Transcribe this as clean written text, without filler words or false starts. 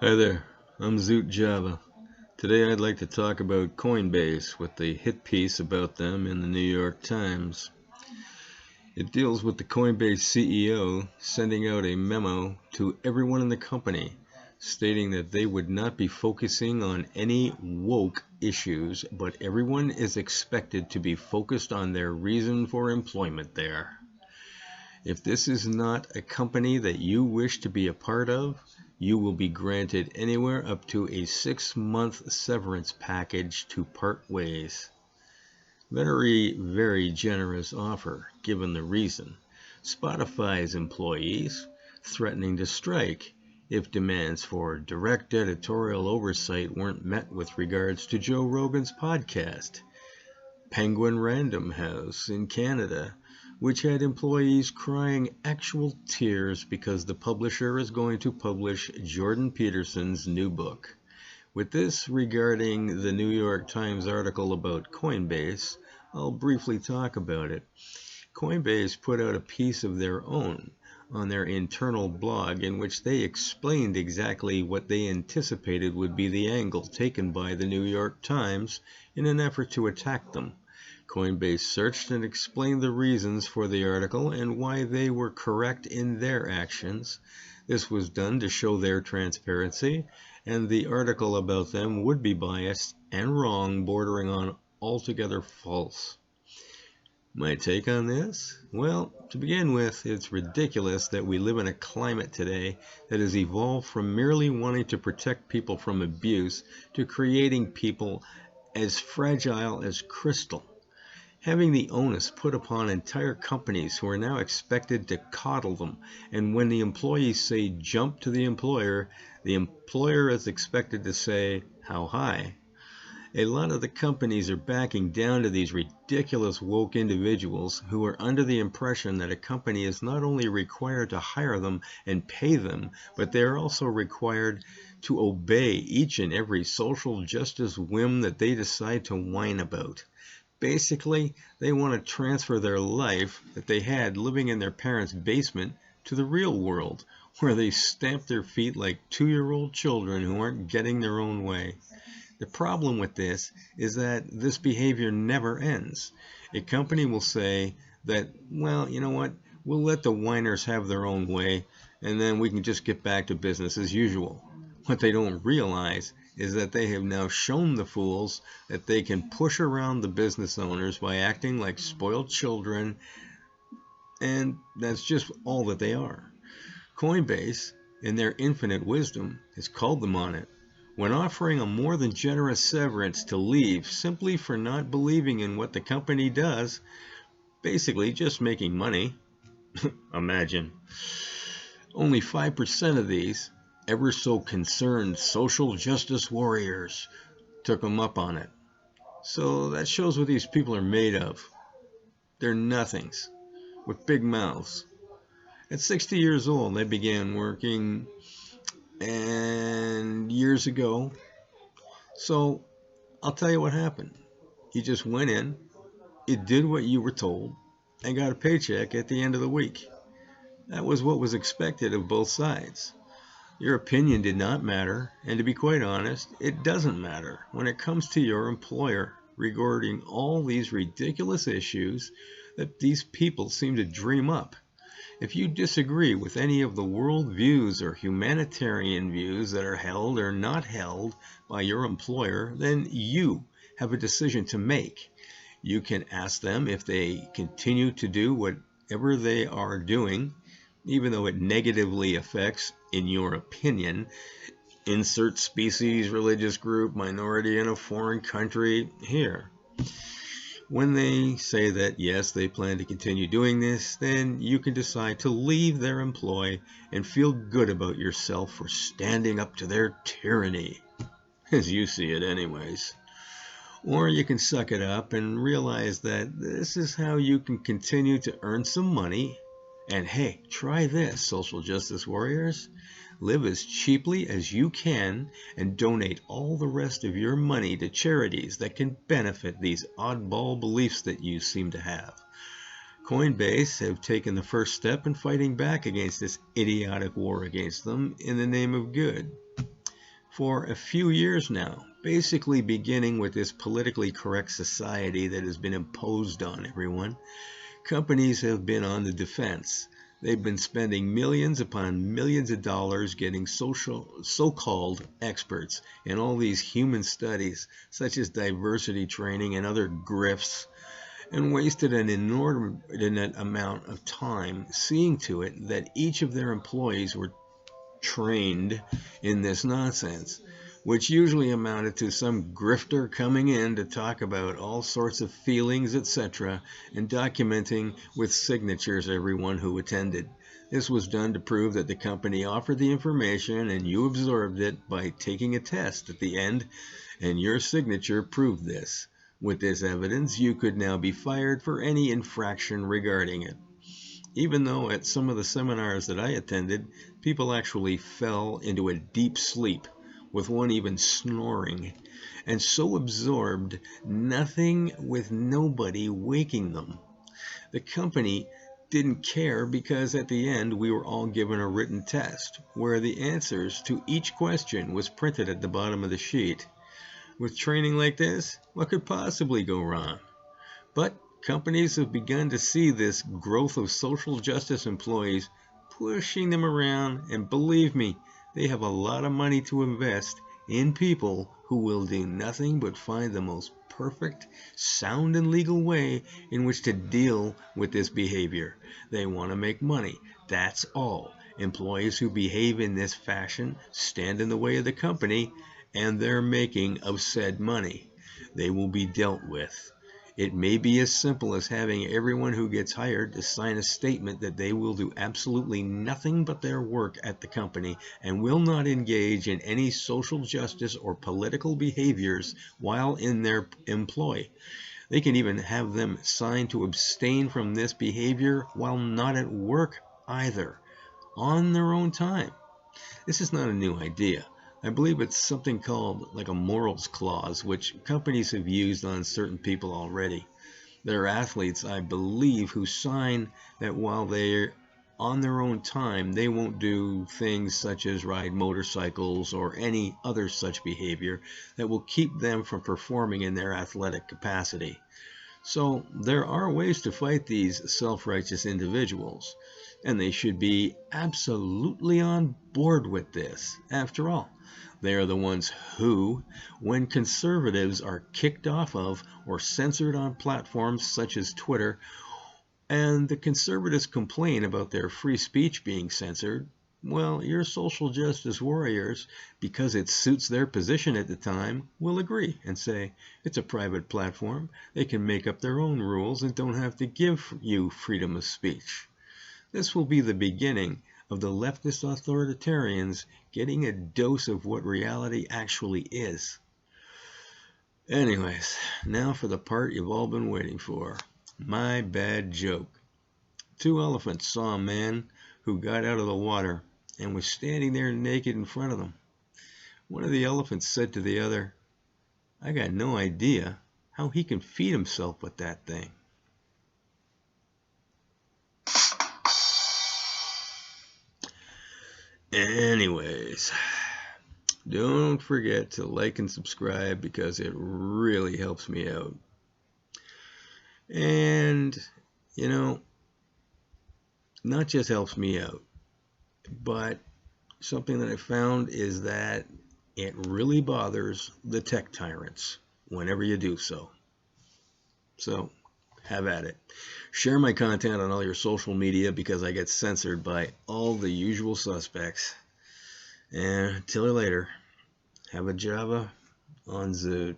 Hi there, I'm Zoot Java. Today I'd like to talk about Coinbase with the hit piece about them in the New York Times. It deals with the Coinbase CEO sending out a memo to everyone in the company stating that they would not be focusing on any woke issues, but everyone is expected to be focused on their reason for employment there. If this is not a company that you wish to be a part of, you will be granted anywhere up to a 6-month severance package to part ways. Very, very generous offer, given the reason. Spotify's employees threatening to strike if demands for direct editorial oversight weren't met with regards to Joe Rogan's podcast. Penguin Random House in Canada, which had employees crying actual tears because the publisher is going to publish Jordan Peterson's new book. With this regarding the New York Times article about Coinbase, I'll briefly talk about it. Coinbase put out a piece of their own on their internal blog in which they explained exactly what they anticipated would be the angle taken by the New York Times in an effort to attack them. Coinbase searched and explained the reasons for the article and why they were correct in their actions. This was done to show their transparency, and the article about them would be biased and wrong, bordering on altogether false. My take on this? Well, to begin with, it's ridiculous that we live in a climate today that has evolved from merely wanting to protect people from abuse to creating people as fragile as crystal. Having the onus put upon entire companies who are now expected to coddle them, and when the employees say jump to the employer is expected to say how high. A lot of the companies are backing down to these ridiculous woke individuals who are under the impression that a company is not only required to hire them and pay them, but they are also required to obey each and every social justice whim that they decide to whine about. Basically, they want to transfer their life that they had living in their parents' basement to the real world, where they stamp their feet like 2-year-old children who aren't getting their own way. The problem with this is that this behavior never ends. A company will say that, well, you know what, we'll let the whiners have their own way, and then we can just get back to business as usual. What they don't realize is that they have now shown the fools that they can push around the business owners by acting like spoiled children, and that's just all that they are. Coinbase, in their infinite wisdom, has called them on it when offering a more than generous severance to leave simply for not believing in what the company does, basically just making money. Imagine. Only 5% of these ever so concerned social justice warriors took them up on it. So that shows what these people are made of. They're nothings with big mouths. At 60 years old, they began working, and years ago. So I'll tell you what happened. You just went in, you did what you were told, and got a paycheck at the end of the week. That was what was expected of both sides. Your opinion did not matter, and to be quite honest, it doesn't matter when it comes to your employer regarding all these ridiculous issues that these people seem to dream up. If you disagree with any of the world views or humanitarian views that are held or not held by your employer, then you have a decision to make. You can ask them if they continue to do whatever they are doing, even though it negatively affects, in your opinion, insert species, religious group, minority in a foreign country here. When they say that, yes, they plan to continue doing this, then you can decide to leave their employ and feel good about yourself for standing up to their tyranny, as you see it anyways. Or you can suck it up and realize that this is how you can continue to earn some money. And hey, try this, social justice warriors. Live as cheaply as you can and donate all the rest of your money to charities that can benefit these oddball beliefs that you seem to have. Coinbase have taken the first step in fighting back against this idiotic war against them in the name of good. For a few years now, basically beginning with this politically correct society that has been imposed on everyone, companies have been on the defense. They've been spending millions upon millions of dollars getting so-called experts in all these human studies, such as diversity training and other grifts, and wasted an inordinate amount of time seeing to it that each of their employees were trained in this nonsense, which usually amounted to some grifter coming in to talk about all sorts of feelings, etc., and documenting with signatures everyone who attended. This was done to prove that the company offered the information and you absorbed it by taking a test at the end, and your signature proved this. With this evidence, you could now be fired for any infraction regarding it. Even though at some of the seminars that I attended, people actually fell into a deep sleep, with one even snoring, and so absorbed, nothing with nobody waking them. The company didn't care because at the end we were all given a written test, where the answers to each question was printed at the bottom of the sheet. With training like this, what could possibly go wrong? But companies have begun to see this growth of social justice employees pushing them around, and believe me, they have a lot of money to invest in people who will do nothing but find the most perfect, sound, and legal way in which to deal with this behavior. They want to make money, that's all. Employees who behave in this fashion stand in the way of the company and their making of said money. They will be dealt with. It may be as simple as having everyone who gets hired to sign a statement that they will do absolutely nothing but their work at the company and will not engage in any social justice or political behaviors while in their employ. They can even have them sign to abstain from this behavior while not at work either, on their own time. This is not a new idea. I believe it's something called like a morals clause, which companies have used on certain people already. There are athletes, I believe, who sign that while they're on their own time, they won't do things such as ride motorcycles or any other such behavior that will keep them from performing in their athletic capacity. So there are ways to fight these self-righteous individuals, and they should be absolutely on board with this. After all, they are the ones who, when conservatives are kicked off of or censored on platforms such as Twitter, and the conservatives complain about their free speech being censored, well, your social justice warriors, because it suits their position at the time, will agree and say, it's a private platform, they can make up their own rules and don't have to give you freedom of speech. This will be the beginning of the leftist authoritarians getting a dose of what reality actually is. Anyways, now for the part you've all been waiting for. My bad joke. Two elephants saw a man who got out of the water and was standing there naked in front of them. One of the elephants said to the other, I got no idea how he can feed himself with that thing. Anyways, don't forget to like and subscribe because it really helps me out. And, you know, not just helps me out, but something that I found is that it really bothers the tech tyrants whenever you do so. So, have at it. Share my content on all your social media because I get censored by all the usual suspects. And until later, have a Java on Zoot.